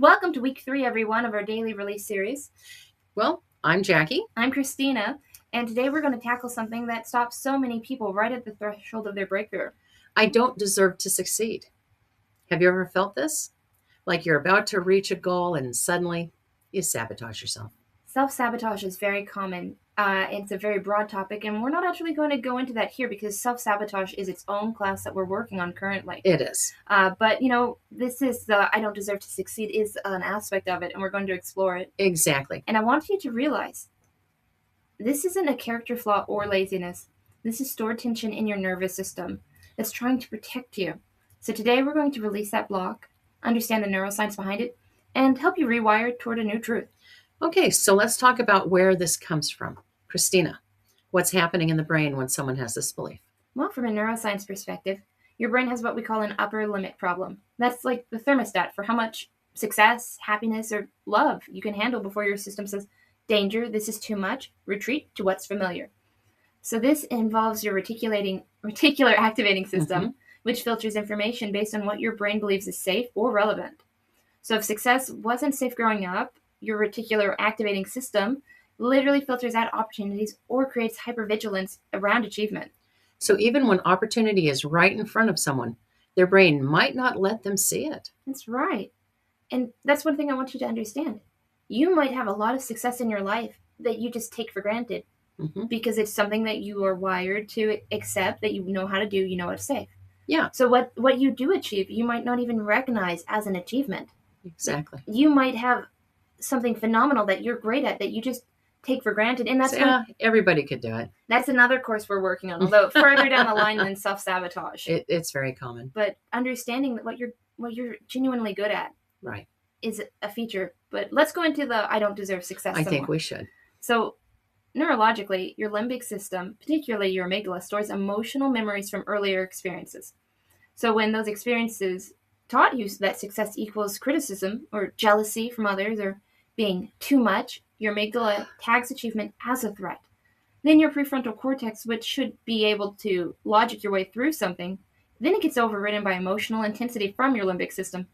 Welcome to week 3, everyone, of our daily release series. Well, I'm Jackie. I'm Christina, and today we're going to tackle something that stops so many people right at the threshold of their breakthrough. I don't deserve to succeed. Have you ever felt this? Like you're about to reach a goal and suddenly you sabotage yourself. Self-sabotage is very common. It's a very broad topic, and we're not actually going to go into that here because self-sabotage is its own class that we're working on currently. It is. But, this is the I don't deserve to succeed is an aspect of it, and we're going to explore it. Exactly. And I want you to realize this isn't a character flaw or laziness. This is stored tension in your nervous system that's trying to protect you. So today we're going to release that block, understand the neuroscience behind it, and help you rewire toward a new truth. Okay, so let's talk about where this comes from. Christina, what's happening in the brain when someone has this belief? Well, from a neuroscience perspective, your brain has what we call an upper limit problem. That's like the thermostat for how much success, happiness, or love you can handle before your system says, danger, this is too much, retreat to what's familiar. So this involves your reticular activating system, which filters information based on what your brain believes is safe or relevant. So if success wasn't safe growing up, your reticular activating system literally filters out opportunities or creates hypervigilance around achievement. So even when opportunity is right in front of someone, their brain might not let them see it. That's right. And that's one thing I want you to understand. You might have a lot of success in your life that you just take for granted because it's something that you are wired to accept, that you know how to do, you know it's safe. Yeah. So what you do achieve, you might not even recognize as an achievement. Exactly. You might have something phenomenal that you're great at that you just take for granted. And that's everybody could do it. That's another course we're working on, although further down the line than self-sabotage. It's very common. But understanding that what you're genuinely good at right is a feature. But let's go into the I don't deserve success I think we should. So neurologically, your limbic system, particularly your amygdala, stores emotional memories from earlier experiences. So when those experiences taught you that success equals criticism or jealousy from others or being too much, your amygdala tags achievement as a threat. Then your prefrontal cortex, which should be able to logic your way through something, then it gets overridden by emotional intensity from your limbic system.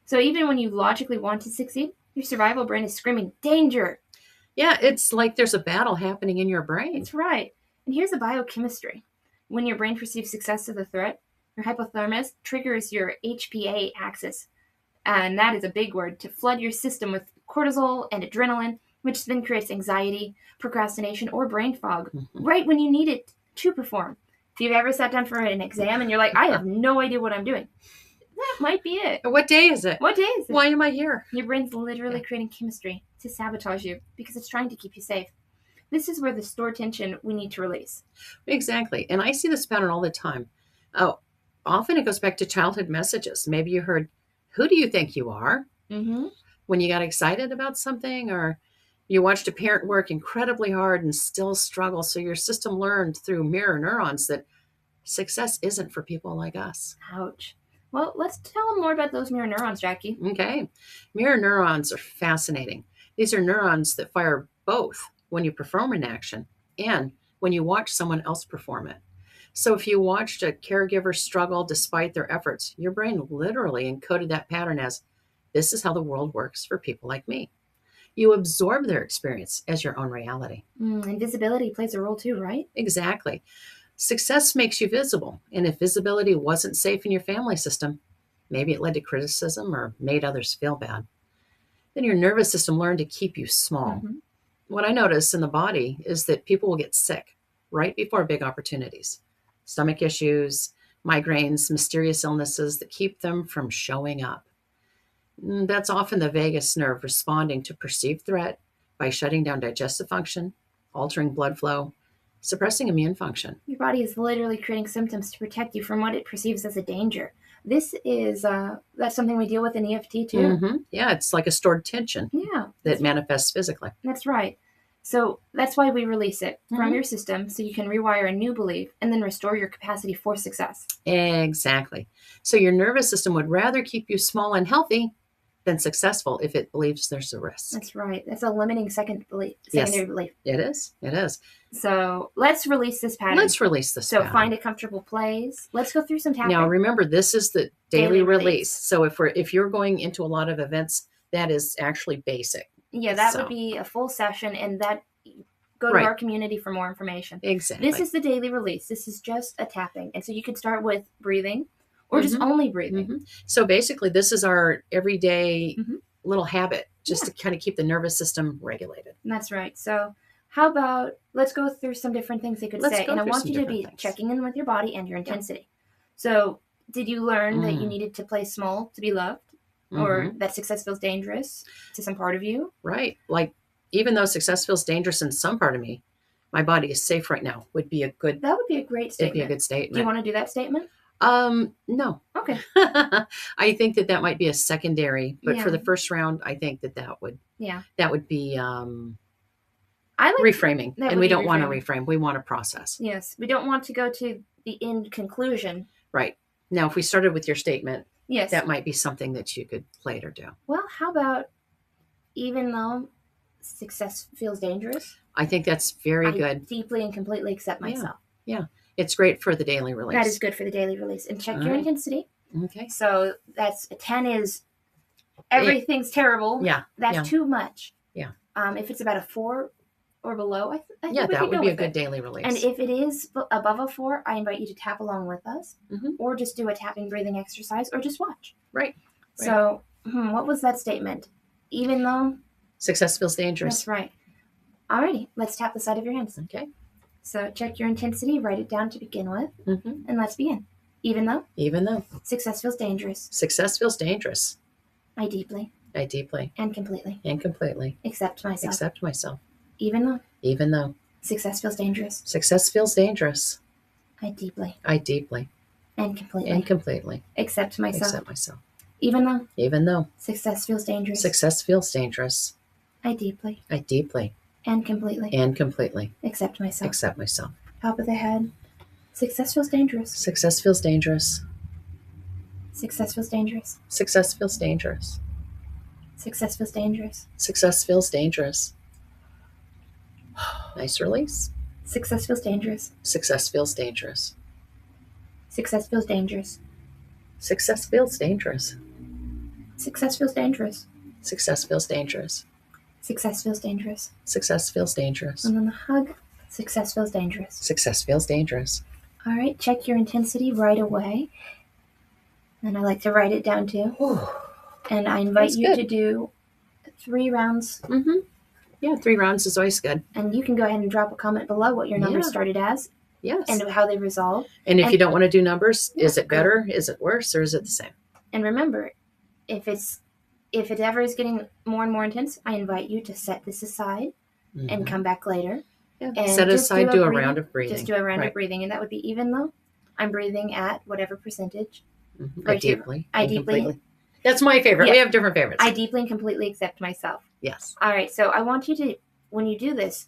So even when you logically want to succeed, your survival brain is screaming, danger! Yeah, it's like there's a battle happening in your brain. That's right. And here's the biochemistry. When your brain perceives success as a threat, your hypothalamus triggers your HPA axis, and that is a big word, to flood your system with cortisol and adrenaline, which then creates anxiety, procrastination, or brain fog right when you need it to perform. If you've ever sat down for an exam and you're like, I have no idea what I'm doing, that might be it. What day is it? What day is it? Why am I here? Your brain's literally creating chemistry to sabotage you because it's trying to keep you safe. This is where the stored tension we need to release. Exactly. And I see this pattern all the time. Oh, often it goes back to childhood messages. Maybe you heard, who do you think you are? When you got excited about something, or you watched a parent work incredibly hard and still struggle. So your system learned through mirror neurons that success isn't for people like us. Ouch. Well, let's tell them more about those mirror neurons, Jackie. Okay. Mirror neurons are fascinating. These are neurons that fire both when you perform an action and when you watch someone else perform it. So if you watched a caregiver struggle despite their efforts, your brain literally encoded that pattern as, this is how the world works for people like me. You absorb their experience as your own reality. And visibility plays a role too, right? Exactly. Success makes you visible. And if visibility wasn't safe in your family system, maybe it led to criticism or made others feel bad. Then your nervous system learned to keep you small. What I notice in the body is that people will get sick right before big opportunities. Stomach issues, migraines, mysterious illnesses that keep them from showing up. That's often the vagus nerve responding to perceived threat by shutting down digestive function, altering blood flow, suppressing immune function. Your body is literally creating symptoms to protect you from what it perceives as a danger. This is that's something we deal with in EFT too. Yeah, it's like a stored tension that manifests physically. That's right. So that's why we release it from your system so you can rewire a new belief and then restore your capacity for success. Exactly. So your nervous system would rather keep you small and healthy than successful if it believes there's a risk. That's right. That's a limiting secondary belief. It is. It is. So let's release this pattern. So find a comfortable place. Let's go through some tapping. Now remember, this is the daily release. So if you're going into a lot of events That is actually basic. Yeah, that So. would be a full session, and that go to Right. our community for more information. Exactly. This is the daily release. This is just a tapping. And so you could start with breathing or just Mhm. only breathing. Mhm. So basically, this is our everyday Mhm. little habit just Yeah. to kind of keep the nervous system regulated. That's right. So how about let's go through some different things they could Let's say. go And I through want some you to different be things. checking in with your body and your intensity. So did you learn that you needed to play small to be loved? Or that success feels dangerous to some part of you? Right. Like, even though success feels dangerous in some part of me, my body is safe right now would be a good, That would be a great statement. it'd be a good statement. Do you want to do that statement? No. Okay. I think that might be a secondary, but Yeah. for the first round, I think that would be I like reframing. that And would we be don't want to reframing. reframe. We want to process. Yes. We don't want to go to the end conclusion. Right. Now, if we started with your statement, Yes. that might be something that you could later do. Well, how about even though success feels dangerous, I think that's very good. I deeply and completely accept myself. Yeah. It's great for the daily release. That is good for the daily release. And check your intensity. Okay. So that's a 10 is everything's terrible. Yeah. That's too much. Yeah. If it's about a 4 or below, I think that we would go be a with good it. daily release. And if it is above a 4, I invite you to tap along with us, or just do a tapping breathing exercise, or just watch. Right. So, what was that statement? Even though success feels dangerous. That's right. Alrighty, let's tap the side of your hands. Okay. So check your intensity, write it down to begin with, Mm-hmm. and let's begin. Even though success feels dangerous, success feels dangerous, I deeply and completely accept myself. Even though success feels dangerous, success feels dangerous, I deeply and completely accept myself. Even though success feels dangerous, I deeply and completely accept myself. Top of the head. Success feels dangerous. Success feels dangerous. Success feels dangerous. Success feels dangerous. Success feels dangerous. Success feels dangerous. Nice release. Success feels dangerous. Success feels dangerous. Success feels dangerous. Success feels dangerous. Success feels dangerous. Success feels dangerous. Success feels dangerous. Success feels dangerous. And then the hug. Success feels dangerous. Success feels dangerous. All right, check your intensity right away. And I like to write it down too. And I invite you to do 3 rounds. Mm-hmm. Yeah, 3 rounds is always good. And you can go ahead and drop a comment below what your numbers started as. Yes. And how they resolve. And if you don't want to do numbers, is it better? Is it worse? Or is it the same? And remember, if it ever is getting more and more intense, I invite you to set this aside and come back later. Yeah. And set it aside, do a round of breathing. Just do a round of breathing. And that would be even though I'm breathing at whatever percentage. I deeply. That's my favorite. Yeah. We have different favorites. I deeply and completely accept myself. Yes. All right. So I want you to, when you do this,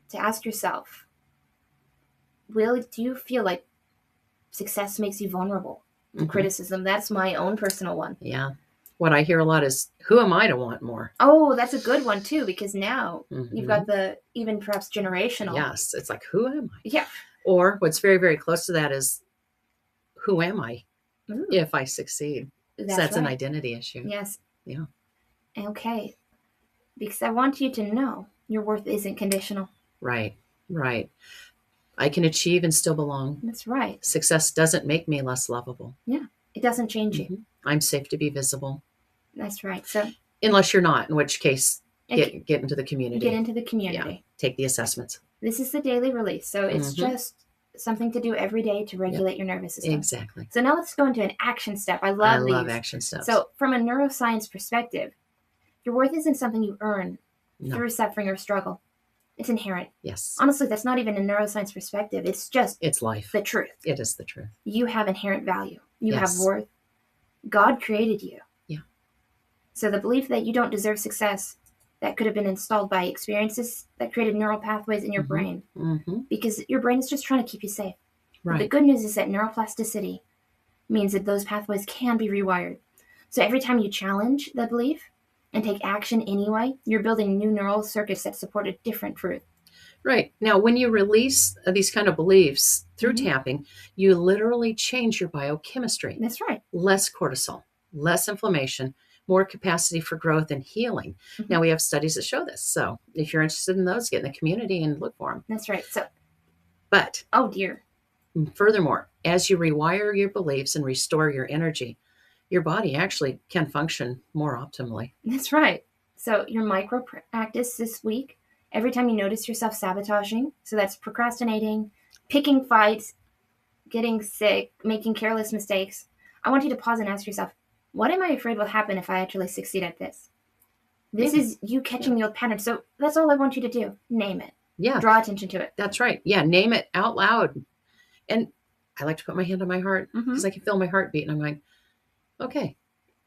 to ask yourself, do you feel like success makes you vulnerable to criticism? That's my own personal one. Yeah. What I hear a lot is, who am I to want more? Oh, that's a good one too, because now you've got the even perhaps generational. Yes. It's like, who am I? Yeah. Or what's very, very close to that is, who am I if I succeed? That's an identity issue. Yes. Yeah. Okay. Because I want you to know your worth isn't conditional. Right. I can achieve and still belong. That's right. Success doesn't make me less lovable. Yeah. It doesn't change you. I'm safe to be visible. That's right. So, unless you're not, in which case, get into the community. Get into the community. Yeah. Take the assessments. This is the daily release. So it's just something to do every day to regulate your nervous system. Exactly. So now let's go into an action step. I love action steps. So from a neuroscience perspective, your worth isn't something you earn through suffering or struggle. It's inherent. Yes. Honestly, that's not even a neuroscience perspective. It's life. The truth. It is the truth. You have inherent value. You have worth. God created you. Yeah. So the belief that you don't deserve success, that could have been installed by experiences that created neural pathways in your brain. Because your brain is just trying to keep you safe. Right. But the good news is that neuroplasticity means that those pathways can be rewired. So every time you challenge the belief and take action anyway, you're building new neural circuits that support a different truth. Right. Now, when you release these kind of beliefs through tapping, you literally change your biochemistry. That's right. Less cortisol, less inflammation, more capacity for growth and healing. Mm-hmm. Now, we have studies that show this. So if you're interested in those, get in the community and look for them. That's right. But oh dear. Furthermore, as you rewire your beliefs and restore your energy, your body actually can function more optimally. That's right. So your micro practice this week, every time you notice yourself sabotaging, so that's procrastinating, picking fights, getting sick, making careless mistakes, I want you to pause and ask yourself, what am I afraid will happen if I actually succeed at this? This is you catching the old pattern. So that's all I want you to do. Name it. Yeah. Draw attention to it. That's right. Yeah. Name it out loud. And I like to put my hand on my heart because I can feel my heartbeat. And I'm like, okay.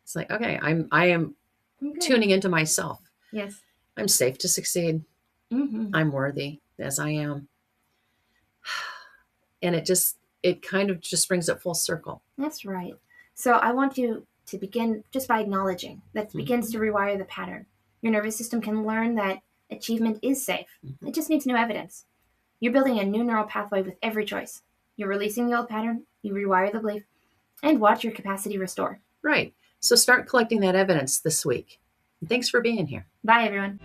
It's like, okay, I am tuning into myself. Yes. I'm safe to succeed. Mm-hmm. I'm worthy as I am. And it kind of just brings it full circle. That's right. So I want you to begin just by acknowledging that begins to rewire the pattern. Your nervous system can learn that achievement is safe. Mm-hmm. It just needs new evidence. You're building a new neural pathway with every choice. You're releasing the old pattern, you rewire the belief, and watch your capacity restore. Right. So start collecting that evidence this week. And thanks for being here. Bye, everyone.